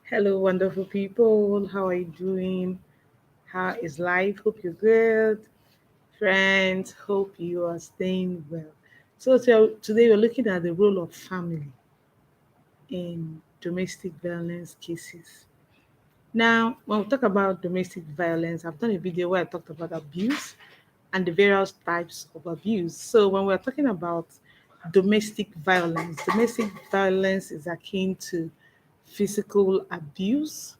Hello, wonderful people. How are you doing? How is life? Hope you're good. Friends, hope you are staying well. Today we're looking at the role of family in domestic violence cases. Now, when we talk about domestic violence, I've done a video where I talked about abuse and the various types of abuse. So, when we're talking about domestic violence is akin to physical abuse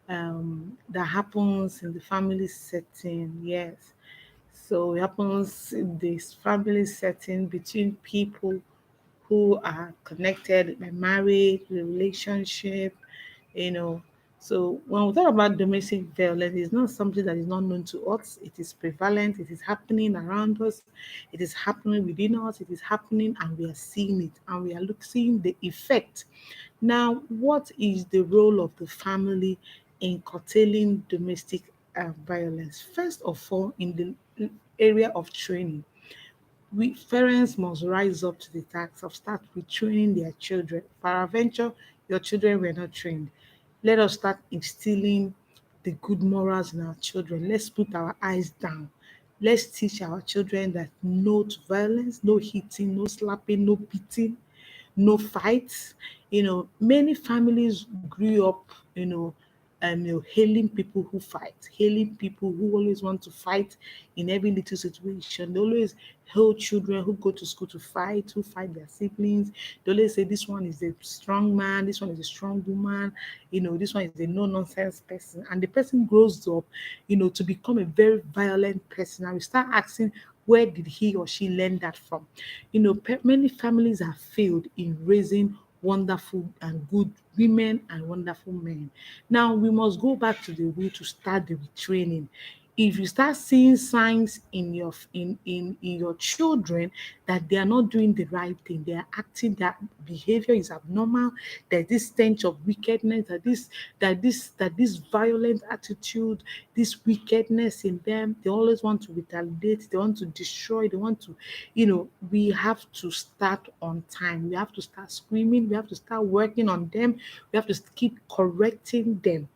that happens in the family setting. Yes. So, it happens in this family setting between people who are connected by marriage, relationship, you know. So when we talk about domestic violence, it's not something that is not known to us. It is prevalent. It is happening around us. It is happening within us. It is happening, and we are seeing it, and we are seeing the effect. Now, what is the role of the family in curtailing domestic violence? First of all, in the area of training, we parents must rise up to the task of start retraining their children. Peradventure, your children were not trained. Let us start instilling the good morals in our children. Let's put our eyes down. Let's teach our children that no to violence, no hitting, no slapping, no beating, no fights. Many families grew up, hailing people who fight, hailing people who always want to fight in every little situation. They always hail children who go to school to fight, who fight their siblings. They always say this one is a strong man, this one is a strong woman, this one is a no nonsense person. And the person grows up, to become a very violent person. And we start asking, where did he or she learn that from? Many families have failed in raising wonderful and good women and wonderful men. Now we must go back to the way to start the retraining. If you start seeing signs in your children that they are not doing the right thing, they are acting, that behavior is abnormal, there's this stench of wickedness, that this violent attitude, this wickedness in them, they always want to retaliate, they want to destroy, they want to, we have to start on time. We have to start screaming, we have to start working on them, we have to keep correcting them.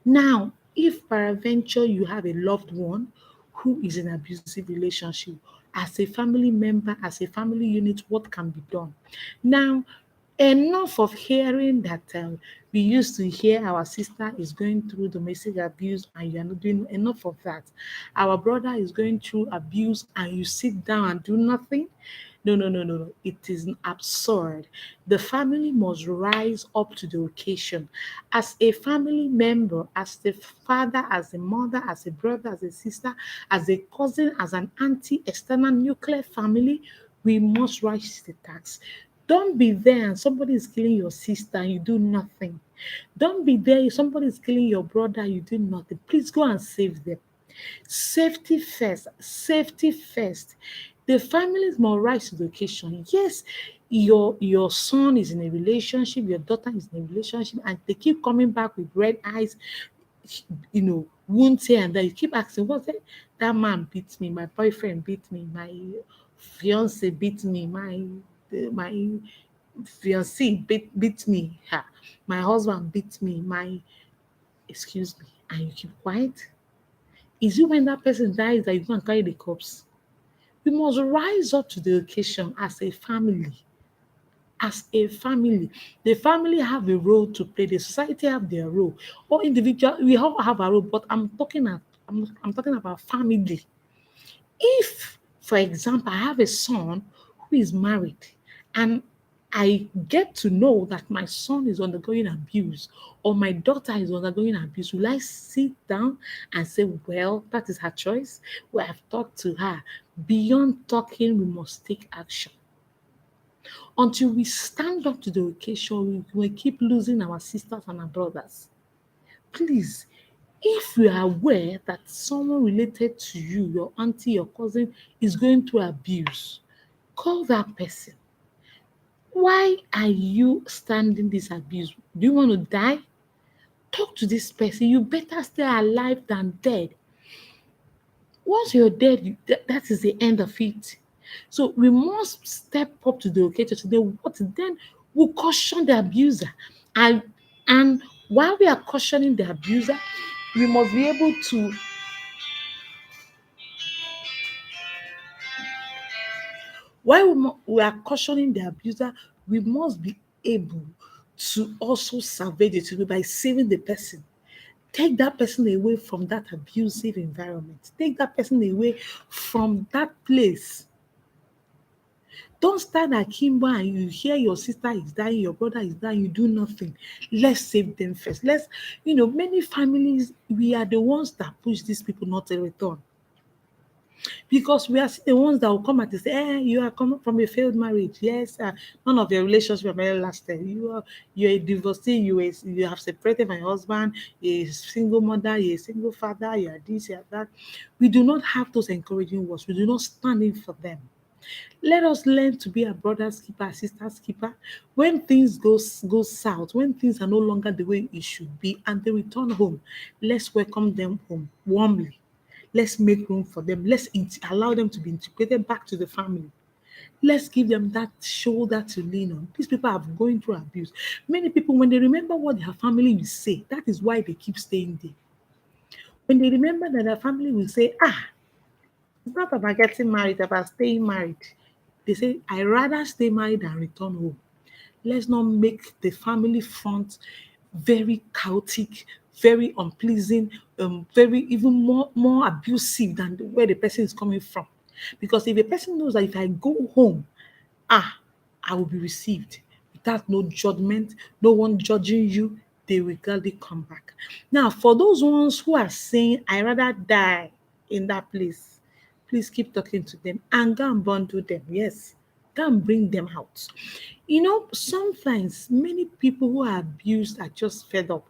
Now, if peradventure you have a loved one who is in an abusive relationship, as a family member, as a family unit, what can be done? Now, enough of hearing that we used to hear our sister is going through domestic abuse and you are not doing enough of that. Our brother is going through abuse and you sit down and do nothing. No, no, no, no, no. It is absurd. The family must rise up to the occasion. As a family member, as the father, as a mother, as a brother, as a sister, as a cousin, as an auntie, external nuclear family, we must rise to the task. Don't be there and somebody is killing your sister and you do nothing. Don't be there if somebody is killing your brother, you do nothing. Please go and save them. Safety first, safety first. The families must rise to the occasion. Yes, your son is in a relationship, your daughter is in a relationship, and they keep coming back with red eyes, wounds here and there. You keep asking, what's it? That man beat me, my boyfriend beat me, my fiance beat me, my fiance beat me, ha, my husband beat me, my excuse me, and you keep quiet. Is it when that person dies that you go and carry the corpse? We must rise up to the occasion as a family. As a family, the family have a role to play. The society have their role. Or individual, we all have a role. But I'm talking about family. If, for example, I have a son who is married, and I get to know that my son is undergoing abuse or my daughter is undergoing abuse, will I sit down and say, well, that is her choice? Well, I've talked to her. Beyond talking, we must take action. Until we stand up to the occasion, we keep losing our sisters and our brothers. Please, if you are aware that someone related to you, your auntie, your cousin, is going through abuse, call that person. Why are you standing this abuse? Do you want to die? Talk to this person. You better stay alive than dead. Once you're dead, that is the end of it. So we must step up to the occasion today. What then will caution the abuser, and and While we are cautioning the abuser, we must be able to we are cautioning the abuser, we must be able to also salvage the situation by saving the person. Take that person away from that abusive environment. Take that person away from that place. Don't stand at Kimbo and you hear your sister is dying, your brother is dying, you do nothing. Let's save them first. Many families, we are the ones that push these people not to return. Because we are the ones that will come and say, you are coming from a failed marriage. Yes, none of your relationship have ever lasted. You're a divorcee, you have separated my husband, you're a single mother, you're a single father, you are this, you are that. We do not have those encouraging words. We do not stand in for them. Let us learn to be a brother's keeper, a sister's keeper. When things go south, when things are no longer the way it should be, and they return home, let's welcome them home warmly. Let's make room for them. Allow them to be integrated back to the family. Let's give them that shoulder to lean on. These people are going through abuse. Many people, when they remember what their family will say, that is why they keep staying there. When they remember that their family will say, it's not about getting married, it's about staying married. They say, I rather stay married than return home. Let's not make the family front very chaotic, very unpleasing, very even more abusive than where the person is coming from. Because if a person knows that if I go home, I will be received without no judgment, no one judging you, they will gladly come back. Now, for those ones who are saying, I rather die in that place, please keep talking to them and go and bundle them. Yes, go and bring them out. Sometimes many people who are abused are just fed up.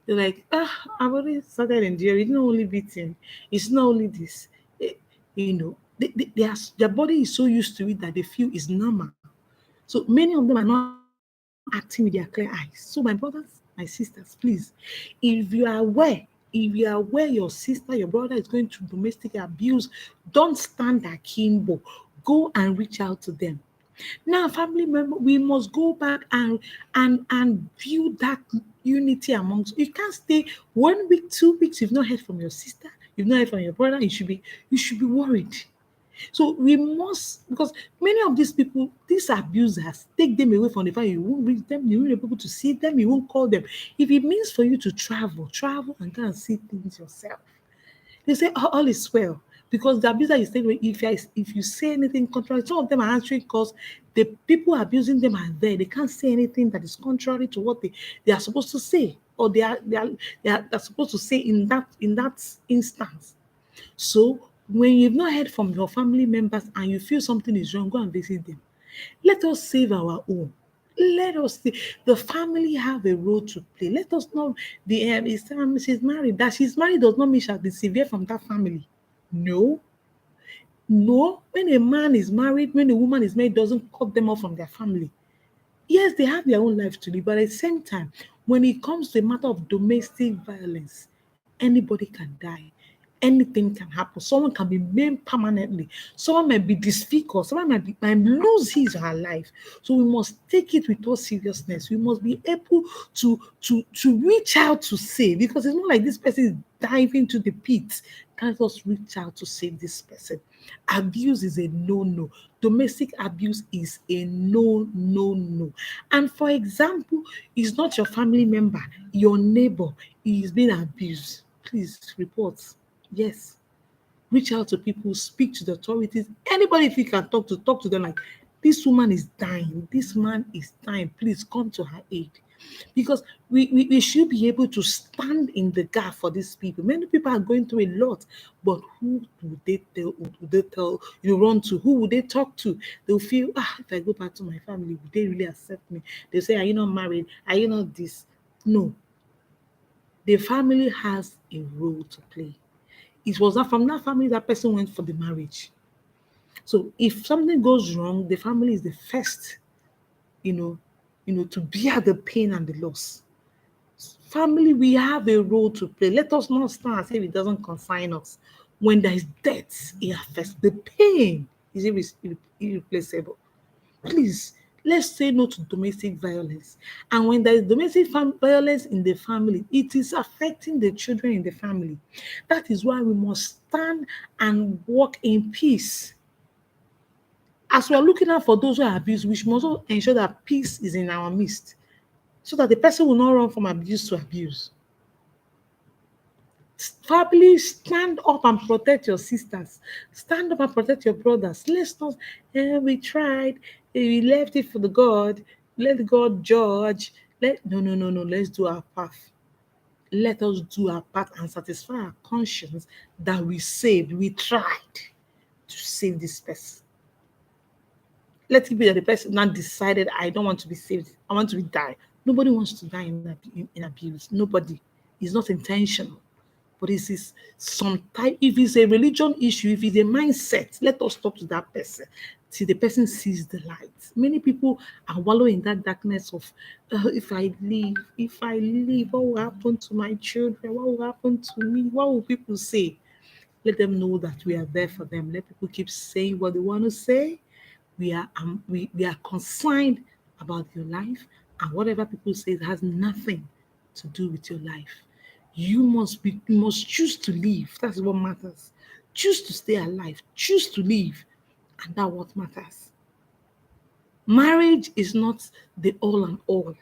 They're like, I've already started enduring. It's not only beating, it's not only this. Eh, their body is so used to it that they feel it's normal. So many of them are not acting with their clear eyes. So my brothers, my sisters, please, if you are aware, your sister, your brother is going through domestic abuse, don't stand akimbo. Go and reach out to them. Now, family member, we must go back and build that unity amongst. You can't stay 1 week, 2 weeks. You've not heard from your sister. You've not heard from your brother. You should be worried. So we must, because many of these people, these abusers, take them away from the family. You won't reach them, you won't be able to see them, you won't call them. If it means for you to travel and go and see things yourself. They say all is well. Because the abuser is saying if you say anything contrary, some of them are answering because the people abusing them are there. They can't say anything that is contrary to what they are supposed to say, or they're supposed to say in that instance. So when you've not heard from your family members and you feel something is wrong, go and visit them. Let us save our own. Let us see the family have a role to play. Let us know she's married. That she's married does not mean she'll be severe from that family. No, no. When a man is married, when a woman is married, doesn't cut them off from their family. Yes, they have their own life to live, but at the same time, when it comes to a matter of domestic violence, anybody can die. Anything can happen. Someone can be maimed permanently. Someone might be disfigured. Someone might lose his or her life. So we must take it with all seriousness. We must be able to reach out to save, because it's not like this person is diving to the pit. Let us reach out to save this person. Abuse is a no-no. Domestic abuse is a no. And for example, it's not your family member, your neighbor is being abused. Please report. Yes. Reach out to people, speak to the authorities. Anybody, if you can talk to them like, this woman is dying, this man is dying, please come to her aid. Because we should be able to stand in the gap for these people. Many people are going through a lot, but who do they tell? Who do they tell? Run to? Who would they talk to? They'll feel, if I go back to my family, would they really accept me? They'll say, are you not married? Are you not this? No. The family has a role to play. It was not from that family that person went for the marriage. So if something goes wrong, the family is the first, you know, to bear the pain and the loss. Family, we have a role to play. Let us not stand and say it doesn't concern us. When there is death, it affects the pain is irreplaceable. Please, Let's say no to domestic violence. And when there is domestic violence in the family, it is affecting the children in the family. That is why we must stand and walk in peace. As we are looking out for those who are abused, we must also ensure that peace is in our midst so that the person will not run from abuse to abuse. Family, stand up and protect your sisters. Stand up and protect your brothers. Let's not, we tried, we left it for the God, let God judge. No, no, no, no, let's do our path. Let us do our part and satisfy our conscience that we saved, we tried to save this person. Let it be that the person now decided, I don't want to be saved, I want to be die. Nobody wants to die in abuse. Nobody. It's not intentional. But it is some type, if it's a religion issue, if it's a mindset, let us talk to that person till the person sees the light. Many people are wallowing in that darkness of, if I leave, what will happen to my children? What will happen to me? What will people say? Let them know that we are there for them. Let people keep saying what they want to say. We are concerned about your life, and whatever people say has nothing to do with your life. You must choose to live. That's what matters. Choose to stay alive. Choose to live, and that's what matters. Marriage is not the all and all.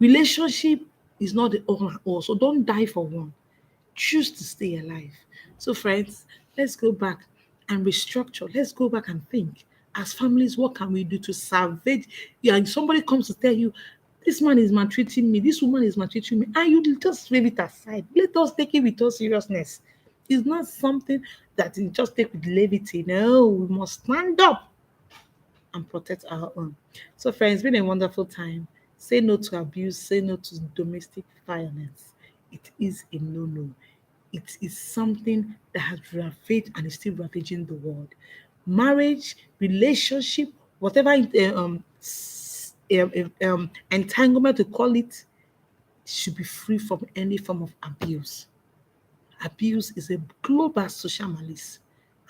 Relationship is not the all and all. So don't die for one. Choose to stay alive. So, friends, let's go back and restructure. Let's go back and think. As families, what can we do to salvage? Yeah, if somebody comes to tell you, this man is maltreating me, this woman is maltreating me, and you just leave it aside. Let us take it with all seriousness. It's not something that you just take with levity. No, we must stand up and protect our own. So, friends, it's been a wonderful time. Say no to abuse, say no to domestic violence. It is a no no. It is something that has ravaged and is still ravaging the world. Marriage, relationship, whatever entanglement to call it, should be free from any form of abuse. Abuse is a global social malice,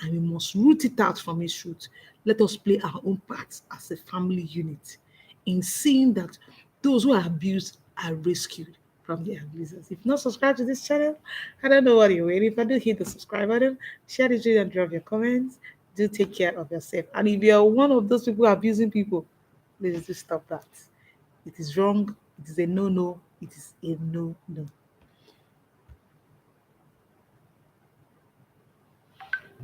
and we must root it out from its root. Let us play our own part as a family unit in seeing that those who are abused are rescued from the abusers. If not subscribed to this channel, I don't know what you're waiting for. Do hit the subscribe button, share this video, and drop your comments. Do take care of yourself. And if you're one of those people abusing people, please do stop that. It is wrong. It is a no no. It is a no no.